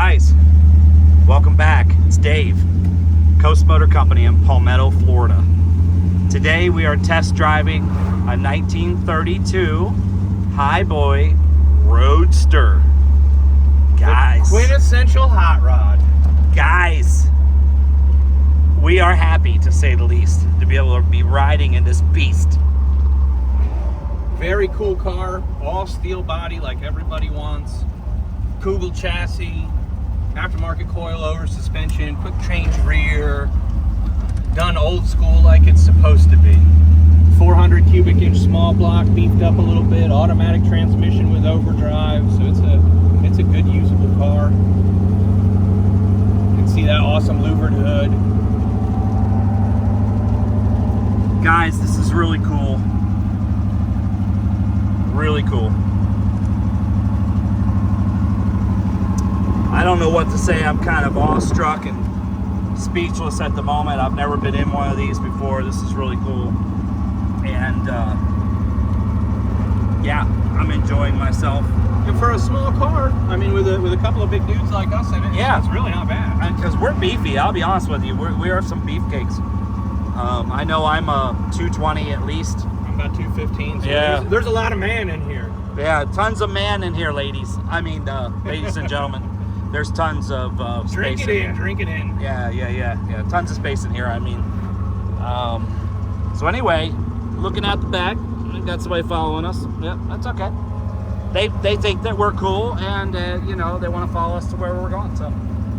Guys, welcome back. It's Dave, Coast Motor Company in Palmetto, Florida. Today we are test driving a 1932 HIBOY Roadster. Guys, the quintessential hot rod. Guys, we are happy, to say the least, to be able to be riding in this beast. Very cool car, all steel body like everybody wants. Kugel chassis, aftermarket coilover suspension, quick change rear, done old school like it's supposed to be. 400 cubic inch small block, beefed up a little bit, automatic transmission with overdrive, so it's a good usable car. You can see that awesome louvered hood. Guys, this is really cool. Really cool. I don't know what to say. I'm kind of awestruck and speechless at the moment. I've never been in one of these before. This is really cool. And yeah, I'm enjoying myself. And for a small car, I mean, with a couple of big dudes like us in it, yeah, it's really not bad. Because we're beefy, I'll be honest with you. We are some beefcakes. I know I'm a 220 at least. I'm about 215. So yeah, there's a lot of man in here. Yeah, tons of man in here, ladies. I mean, ladies and gentlemen. There's tons of space in here. Drink it in. Yeah. Tons of space in here. I mean, so anyway, looking at the back, we got somebody following us. Yep, that's okay. They think that we're cool, and you know, they want to follow us to where we're going. So,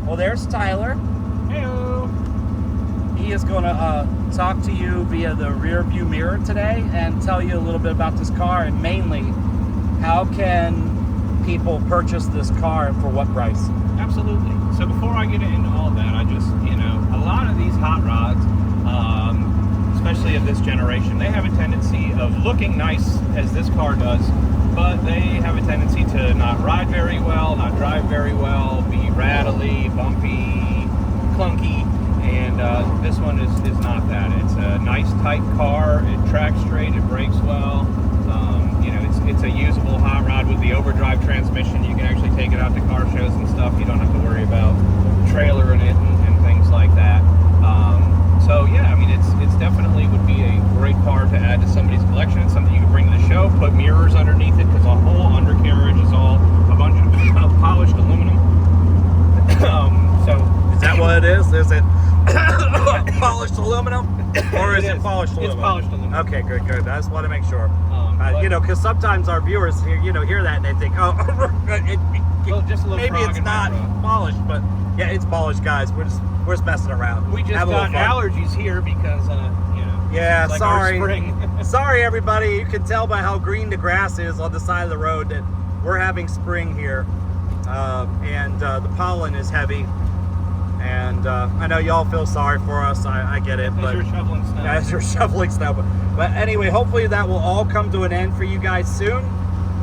well, there's Tyler. Heyo. He is going to talk to you via the rear view mirror today and tell you a little bit about this car, and mainly how can people purchase this car and for what price. Absolutely. So before I get into all that, I just, you know, a lot of these hot rods, especially of this generation, they have a tendency of looking nice as this car does, but they have a tendency to not ride very well, not drive very well, be rattly, bumpy, clunky, and this one is not that. It's a nice tight car, it tracks straight, it brakes well. You know, it's a usable hot rod with the overdrive transmission. You can actually take it out to car shows and stuff. You don't have to worry about trailering it and things like that. So yeah, I mean, it's definitely would be a great car to add to somebody's collection. It's something you can bring to the show, put mirrors underneath it, because the whole undercarriage is all a bunch of polished aluminum. So is that what it is? Is it polished aluminum, or is it polished aluminum? It's polished aluminum. Okay, good. I just want to make sure. You know, because sometimes our viewers hear that and they think, oh, just a little maybe it's not polished, but yeah, it's polished, guys. We're just messing around. We just got allergies here because you know. Yeah, like sorry. Our spring. Sorry, everybody. You can tell by how green the grass is on the side of the road that we're having spring here, and the pollen is heavy. And I know y'all feel sorry for us. I get it. As you're shoveling snow. As you're shoveling snow. But anyway, hopefully that will all come to an end for you guys soon.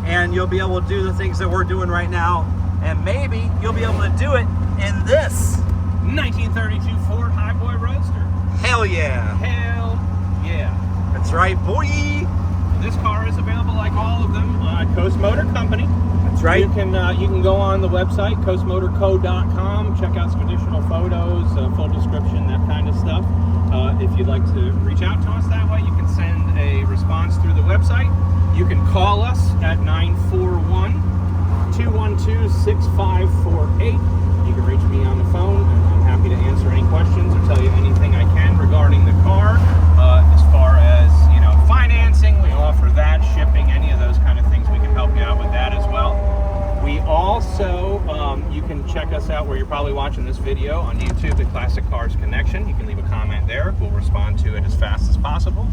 And you'll be able to do the things that we're doing right now. And maybe you'll be able to do it in this 1932 Ford HIBOY Roadster. Hell yeah. Hell yeah. That's right, boy. This car is available like all of them at Coast Motor Company. That's right. You can go on the website, coastmotorco.com, check out some additional photos, full description, that kind of stuff. If you'd like to reach out to us that way, you can send a response through the website. You can call us at 941-212-6548. You can reach me on the phone, and I'm happy to answer any questions or tell you anything I can regarding the car. As far as, you know, financing, we offer that, shipping, any of those kind of things. We can help you out with that as well. We also, you can check us out where you're probably watching this video on YouTube at Classic Cars Connection. You can leave a comment there. We'll respond to it as fast as possible.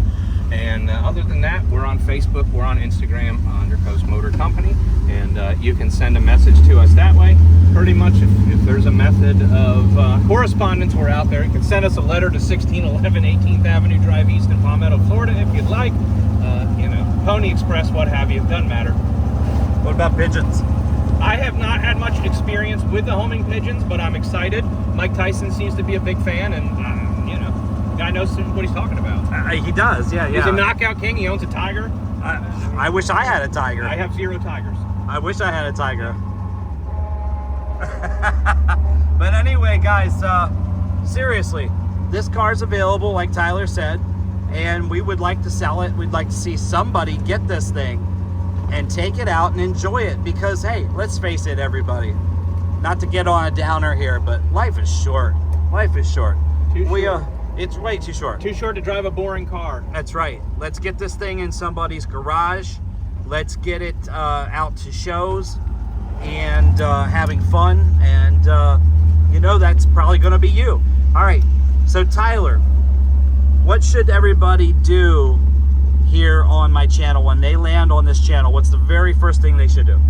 And other than that, we're on Facebook, we're on Instagram under Coast Motor Company, and you can send a message to us that way. Pretty much, if there's a method of correspondence, we're out there. You can send us a letter to 1611 18th Avenue Drive East in Palmetto, Florida, if you'd like. You know, Pony Express, what have you, doesn't matter. What about pigeons? I have not had much experience with the homing pigeons, but I'm excited. Mike Tyson seems to be a big fan, and you know, the guy knows what he's talking about. He does, yeah. He's a knockout king. He owns a tiger. I wish I had a tiger. I have 0 tigers. I wish I had a tiger. Hey guys, seriously, this car's available like Tyler said, and we would like to sell it. We'd like to see somebody get this thing and take it out and enjoy it, because hey, let's face it, everybody, not to get on a downer here, but life is short. Life is short. It's way too short. Too short to drive a boring car. That's right. Let's get this thing in somebody's garage. Let's get it out to shows and having fun. And you know, that's probably going to be you. All right. So Tyler, what should everybody do here on my channel when they land on this channel? What's the very first thing they should do?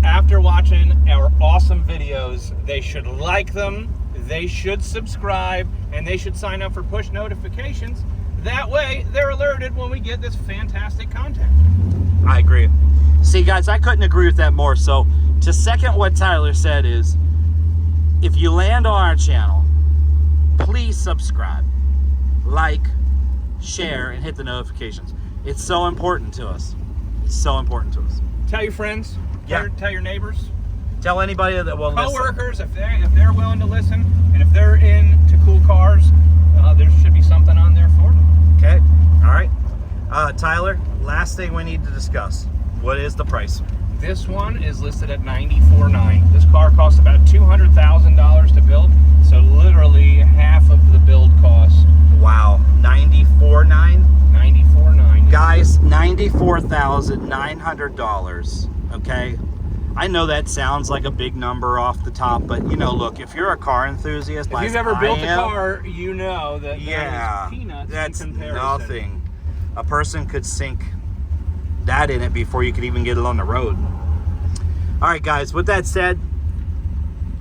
After watching our awesome videos, they should like them, they should subscribe, and they should sign up for push notifications. That way, they're alerted when we get this fantastic content. I agree. See, guys, I couldn't agree with that more. So, to second what Tyler said is, if you land on our channel, please subscribe, like, share, and hit the notifications. It's so important to us. It's so important to us. Tell your friends. Yeah. Tell your neighbors. Tell anybody that will listen. Co-workers, if they're willing to listen, and if they're into cool cars, there should be something on there for them. Okay. All right. Tyler, last thing we need to discuss. What is the price? This one is listed at $94,900. This car costs about $200,000 to build, so literally half of the build cost. Wow. $94,900? $94,900. Guys, $94,900. Okay. I know that sounds like a big number off the top, but you know, look, if you're a car enthusiast, if you've ever built a car, you know that yeah, that is peanuts that's in comparison. nothing. A person could sink that in it before you could even get it on the road. All right, guys, with that said,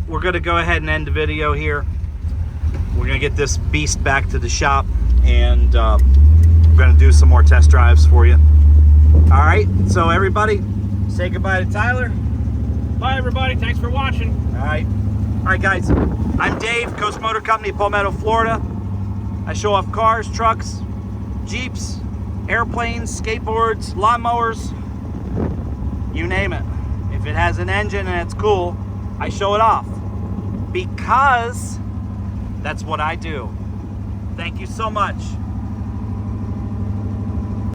we're going to go ahead and end the video here. We're going to get this beast back to the shop, and we're going to do some more test drives for you. All right, so everybody, say goodbye to Tyler. Bye, everybody. Thanks for watching. All right, guys. I'm Dave, Coast Motor Company, Palmetto, Florida. I show off cars, trucks, Jeeps, airplanes, skateboards, lawnmowers, you name it. If it has an engine and it's cool, I show it off, because that's what I do. Thank you so much.